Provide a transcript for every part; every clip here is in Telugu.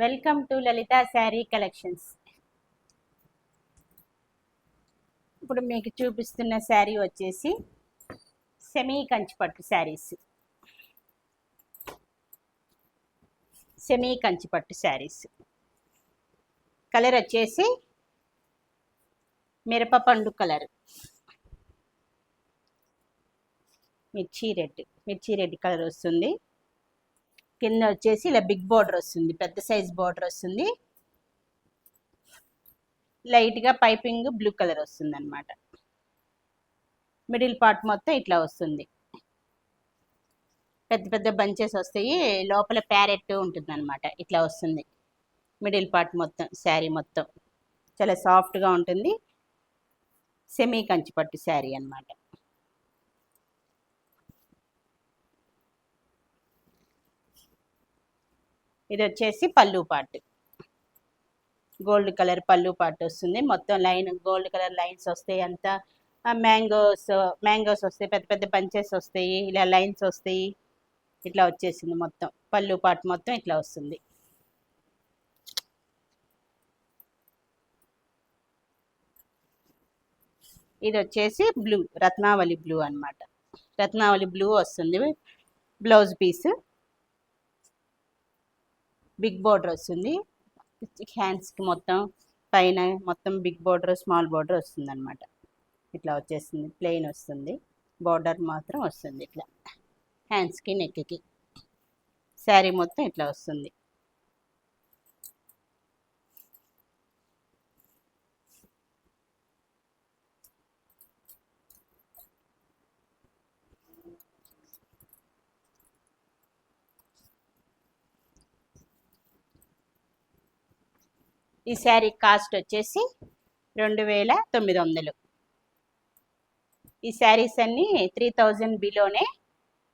Welcome to Lalitha sari collections. ఇప్పుడు మీకు చూపిస్తున్న శారీ వచ్చేసి సెమీ కంచిపట్టు శారీస్. సెమీ కంచిపట్టు శారీస్ కలర్ వచ్చేసి మిరపపండు కలర్, మిర్చి రెడ్ కలర్ వస్తుంది. కింద వచ్చేసి ఇలా బిగ్ బార్డర్ వస్తుంది, పెద్ద సైజ్ బార్డర్ వస్తుంది. లైట్గా పైపింగ్ బ్లూ కలర్ వస్తుంది అనమాట. మిడిల్ పార్ట్ మొత్తం ఇట్లా వస్తుంది, పెద్ద పెద్ద బంచెస్ వస్తాయి. లోపల ప్యారెట్ ఉంటుంది అనమాట. ఇట్లా వస్తుంది మిడిల్ పార్ట్ మొత్తం. శారీ మొత్తం చాలా సాఫ్ట్గా ఉంటుంది. సెమీ కంచిపట్టు శారీ అనమాట. ఇది వచ్చేసి పళ్ళు పార్ట్, గోల్డ్ కలర్ పళ్ళు పార్ట్ వస్తుంది. మొత్తం లైన్ గోల్డ్ కలర్ లైన్స్ వస్తాయి. అంతా మ్యాంగోస్ వస్తాయి, పెద్ద పెద్ద బంచెస్ వస్తాయి, ఇలా లైన్స్ వస్తాయి. ఇట్లా వచ్చేసింది మొత్తం. పళ్ళు పార్ట్ మొత్తం ఇట్లా వస్తుంది. ఇది వచ్చేసి బ్లూ, రత్నావళి బ్లూ అనమాట. రత్నావళి బ్లూ వస్తుంది. బ్లౌజ్ పీస్ బిగ్ బార్డర్ వస్తుంది. హ్యాండ్స్కి మొత్తం పైన మొత్తం బిగ్ బార్డర్ స్మాల్ బార్డర్ వస్తుంది అనమాట. ఇట్లా వచ్చేస్తుంది, ప్లెయిన్ వస్తుంది. బార్డర్ మాత్రం వస్తుంది ఇట్లా హ్యాండ్స్కి నెక్కి. శారీ మొత్తం ఇట్లా వస్తుంది. ఈ శారీ కాస్ట్ వచ్చేసి 2900. ఈ శారీస్ అన్నీ 3000 బిలోనే,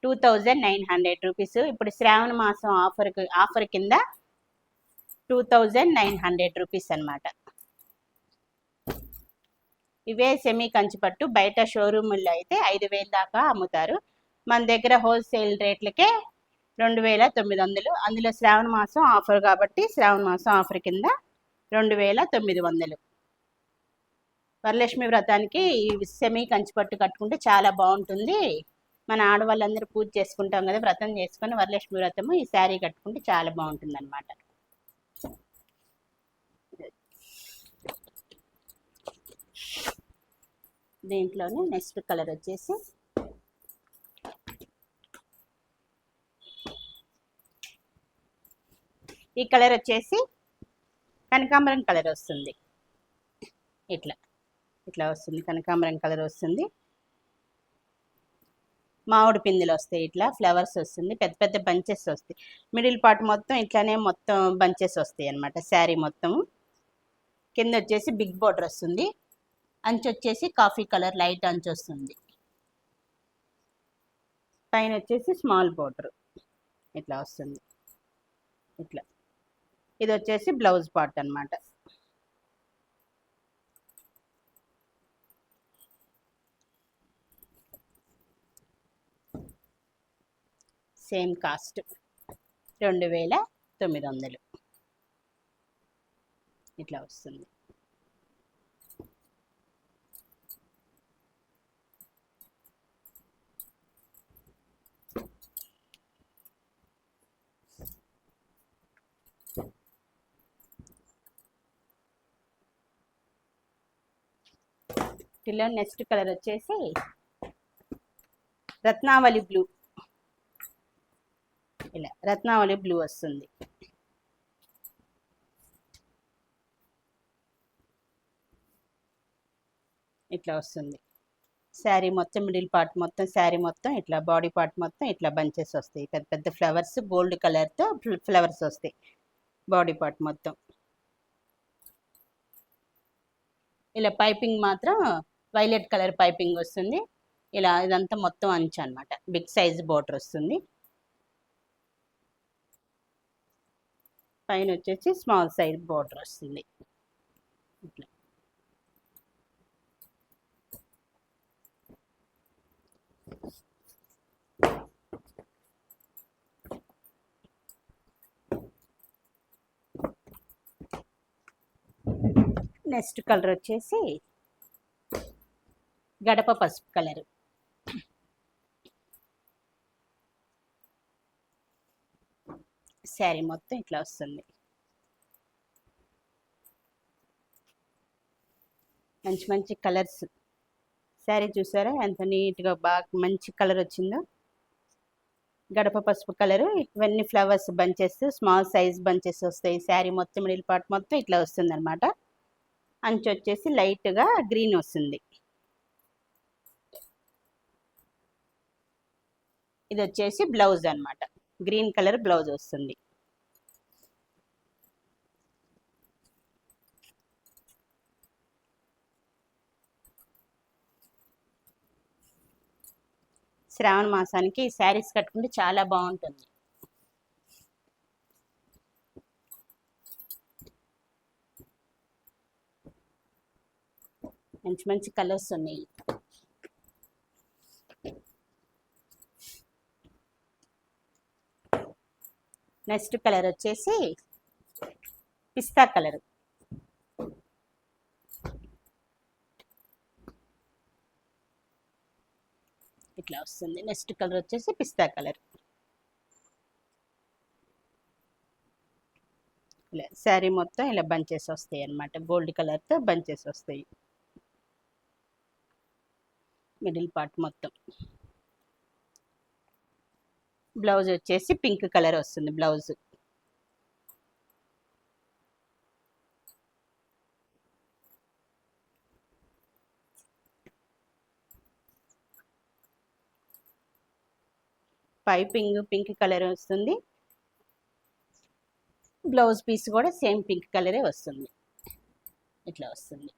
2900 రూపీస్. ఇప్పుడు శ్రావణ మాసం ఆఫర్ కింద 2900 రూపీస్ అనమాట. ఇవే సెమీ కంచిపట్టు బయట షోరూముల్లో అయితే 5000 దాకా అమ్ముతారు. మన దగ్గర హోల్సేల్ రేట్లకే 2900. అందులో శ్రావణ మాసం ఆఫర్ కాబట్టి శ్రావణ మాసం ఆఫర్ కింద 2900. వరలక్ష్మి వ్రతానికి ఈ సెమీ కంచిపట్టు కట్టుకుంటే చాలా బాగుంటుంది. మన ఆడవాళ్ళందరూ పూజ చేసుకుంటాం కదా, వ్రతం చేసుకొని వరలక్ష్మి వ్రతము ఈ శారీ కట్టుకుంటే చాలా బాగుంటుంది అనమాట. దీంట్లోనే నెక్స్ట్ కలర్ వచ్చేసి ఈ కలర్ వచ్చేసి కనకాంబరం కలర్ వస్తుంది. ఇట్లా వస్తుంది, కనకాంబరం కలర్ వస్తుంది. మామిడి పిందెలు వస్తాయి, ఇట్లా ఫ్లవర్స్ వస్తుంది, పెద్ద పెద్ద బంచెస్ వస్తాయి. మిడిల్ పార్ట్ మొత్తం ఇట్లానే మొత్తం బంచెస్ వస్తాయి అనమాట. శారీ మొత్తం కింద వచ్చేసి బిగ్ బార్డర్ వస్తుంది. అంచు వచ్చేసి కాఫీ కలర్ లైట్ అంచు వస్తుంది. పైన వచ్చేసి స్మాల్ బార్డర్ ఇట్లా వస్తుంది. ఇట్లా ఇది వచ్చేసి బ్లౌజ్ పార్ట్ అనమాట. సేమ్ కాస్ట్ 2900 ఇట్లా వస్తుంది. ఇలా నెక్స్ట్ కలర్ వచ్చేసి రత్నావళి బ్లూ. ఇలా రత్నావళి బ్లూ వస్తుంది. ఇట్లా వస్తుంది శారీ మొత్తం. మిడిల్ పార్ట్ మొత్తం శారీ మొత్తం ఇట్లా, బాడీ పార్ట్ మొత్తం ఇట్లా బంచెస్ వస్తాయి. పెద్ద పెద్ద ఫ్లవర్స్ గోల్డ్ కలర్తో ఫ్లవర్స్ వస్తాయి బాడీ పార్ట్ మొత్తం. ఇలా పైపింగ్ మాత్రం వైలెట్ కలర్ పైపింగ్ వస్తుంది. ఇలా ఇదంతా మొత్తం అంచు అనమాట. బిగ్ సైజ్ బార్డర్ వస్తుంది. పైన వచ్చేసి స్మాల్ సైజ్ బార్డర్ వస్తుంది. ఇట్లా నెక్స్ట్ కలర్ వచ్చేసి గడప పసుపు కలరు. శారీ మొత్తం ఇట్లా వస్తుంది. మంచి మంచి కలర్స్. శారీ చూసారా ఎంత నీట్గా బాగా మంచి కలర్ వచ్చిందో. గడప పసుపు కలరు. ఇవన్నీ flowers bunches, small size bunches వస్తాయి. శారీ మొత్తం మిడిల్ పార్ట్ మొత్తం ఇట్లా వస్తుంది అనమాట. అంచు వచ్చేసి లైట్గా గ్రీన్ వస్తుంది. ఇది వచ్చేసి బ్లౌజ్ అనమాట. గ్రీన్ కలర్ బ్లౌజ్ వస్తుంది. శ్రావణ మాసానికి ఈ శారీస్ కట్టుకుంటే చాలా బాగుంటుంది. మంచి మంచి కలర్స్ ఉన్నాయి. నెక్స్ట్ కలర్ వచ్చేసి పిస్తా కలర్. ఇట్లా వస్తుంది. నెక్స్ట్ కలర్ వచ్చేసి పిస్తా కలర్. ఇలా శారీ మొత్తం ఇలా బంచెస్ వస్తాయి అన్నమాట. గోల్డ్ కలర్తో బంచెస్ వస్తాయి మిడిల్ పార్ట్ మొత్తం. బ్లౌజ్ వచ్చేసి పింక్ కలర్ వస్తుంది బ్లౌజ్. పైపింగ్ పింక్ కలర్ వస్తుంది. బ్లౌజ్ పీస్ కూడా సేమ్ పింక్ కలరే వస్తుంది. ఇట్లా వస్తుంది.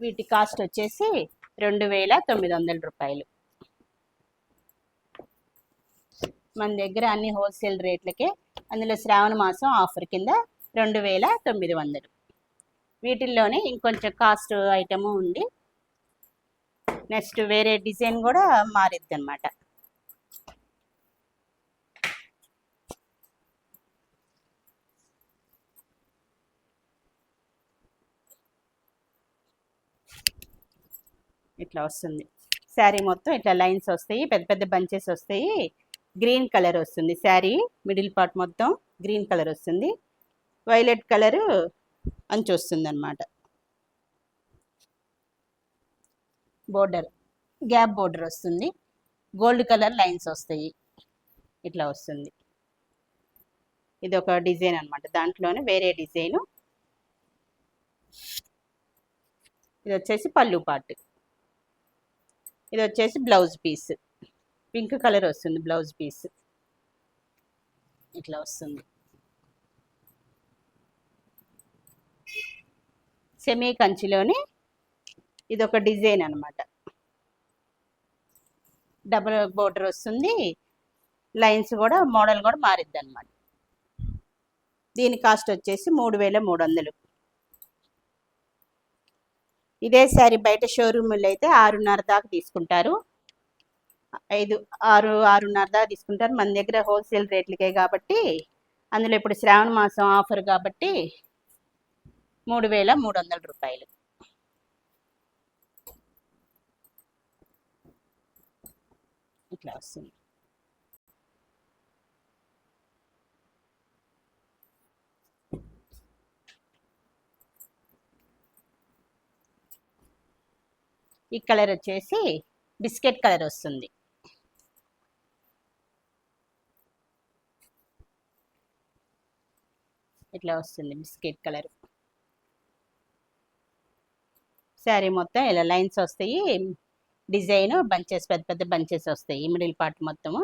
వీటి కాస్ట్ వచ్చేసి 2900 రూపాయలు. మన దగ్గర అన్ని హోల్సేల్ రేట్లకే. అందులో శ్రావణ మాసం ఆఫర్ కింద 2900. వీటిల్లోనే ఇంకొంచెం కాస్ట్ ఐటము ఉంది. నెక్స్ట్ వేరే డిజైన్ కూడా మారిద్ది అనమాట. ఇట్లా వస్తుంది. శారీ మొత్తం ఇట్లా లైన్స్ వస్తాయి, పెద్ద పెద్ద బంచెస్ వస్తాయి. గ్రీన్ కలర్ వస్తుంది. శారీ మిడిల్ పార్ట్ మొత్తం గ్రీన్ కలర్ వస్తుంది. వైలెట్ కలరు అంచు వస్తుంది అనమాట. బోర్డర్ గ్యాప్ బోర్డర్ వస్తుంది. గోల్డ్ కలర్ లైన్స్ వస్తాయి. ఇట్లా వస్తుంది. ఇది ఒక డిజైన్ అనమాట. దాంట్లోనే వేరే డిజైను. ఇది వచ్చేసి పళ్ళు పార్ట్. ఇది వచ్చేసి బ్లౌజ్ పీస్. పింక్ కలర్ వస్తుంది బ్లౌజ్ పీస్. ఇట్లా వస్తుంది. సెమీ కంచిలోని ఇది ఒక డిజైన్ అనమాట. డబుల్ బోర్డర్ వస్తుంది. లైన్స్ కూడా మోడల్ కూడా మారిద్ది అనమాట. దీని కాస్ట్ వచ్చేసి 3300. ఇదే శారీ బయట షోరూములు అయితే 6.5 దాకా తీసుకుంటారు. 6.5 దాకా తీసుకుంటారు. మన దగ్గర హోల్సేల్ రేట్లకే కాబట్టి, అందులో ఇప్పుడు శ్రావణ మాసం ఆఫర్ కాబట్టి 3300 రూపాయలు. ఇట్లా వస్తుంది. ఈ కలర్ వచ్చేసి బిస్కెట్ కలర్ వస్తుంది. ఇట్లా వస్తుంది బిస్కెట్ కలర్. శారీ మొత్తం ఇలా లైన్స్ వస్తాయి. డిజైన్ బంచెస్ పెద్ద పెద్ద బంచెస్ వస్తాయి మిడిల్ పార్ట్ మొత్తము.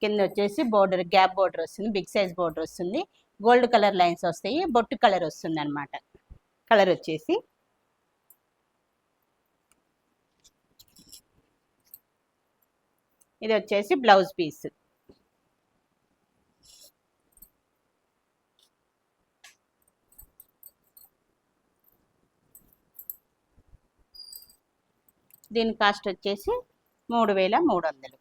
కింద వచ్చేసి బోర్డర్ గ్యాప్ బోర్డర్ వస్తుంది. బిగ్ సైజ్ బోర్డర్ వస్తుంది. గోల్డ్ కలర్ లైన్స్ వస్తాయి. బొట్టు కలర్ వస్తుంది అనమాట. కలర్ వచ్చేసి ఇది వచ్చేసి బ్లౌజ్ పీస్. దీని కాస్ట్ వచ్చేసి 3300.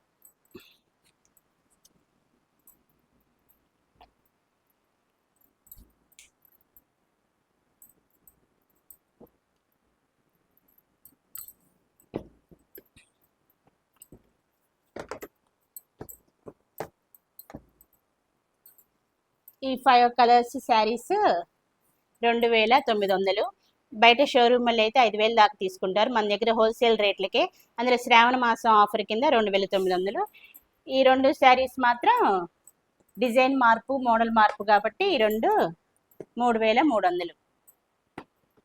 ఈ 5 కలర్స్ శారీస్ 2900. బయట షోరూమ్లో అయితే 5000 దాకా తీసుకుంటారు. మన దగ్గర హోల్సేల్ రేట్లకే, అందులో శ్రావణ మాసం ఆఫర్ కింద 2900. ఈ 2 శారీస్ మాత్రం డిజైన్ మార్పు మోడల్ మార్పు కాబట్టి ఈ 2 3300.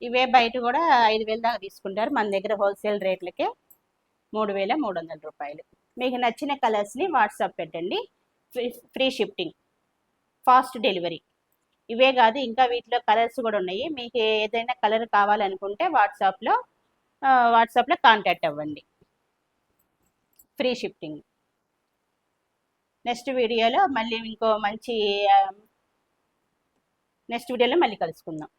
ఇవే బయట కూడా 5000 దాకా తీసుకుంటారు. మన దగ్గర హోల్సేల్ రేట్లకే 3300 రూపాయలు. మీకు నచ్చిన కలర్స్ని వాట్సాప్ పెట్టండి. Free shipping, fast delivery. ఇవే కాదు ఇంకా వీటిలో కలర్స్ కూడా ఉన్నాయి. మీకు ఏదైనా కలర్ కావాలనుకుంటే వాట్సాప్లో కాంటాక్ట్ అవ్వండి. Free shipping. నెక్స్ట్ వీడియోలో మళ్ళీ కలుసుకుందాం.